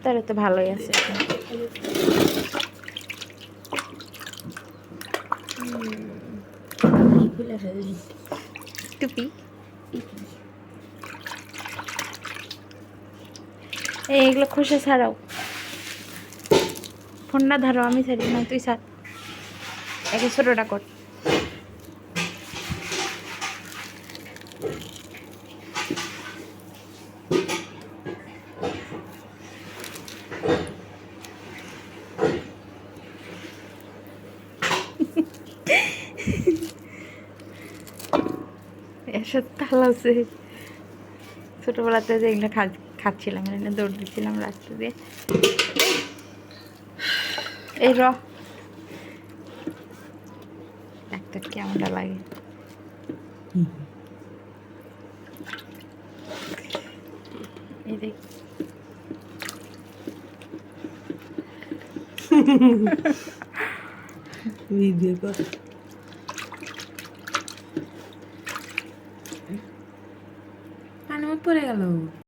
তাহলে তো ভালোই আছে। টুপি এইগুলো খোসা ছাড়াও, ফোনটা ধরো, আমি ছাড়ি না, তুই ছাড়, একে ছোটোটা কর। এর সাথে তাল আছে। ছোটবেলাতে যে এগুলো খাচ্ছিলাম, এখানে দৌড় দিচ্ছিলাম রাস্তা দিয়ে। এই একটা কেমনটা লাগে। এই দেখ ভিডিও কর। পানি পড়ে গেল।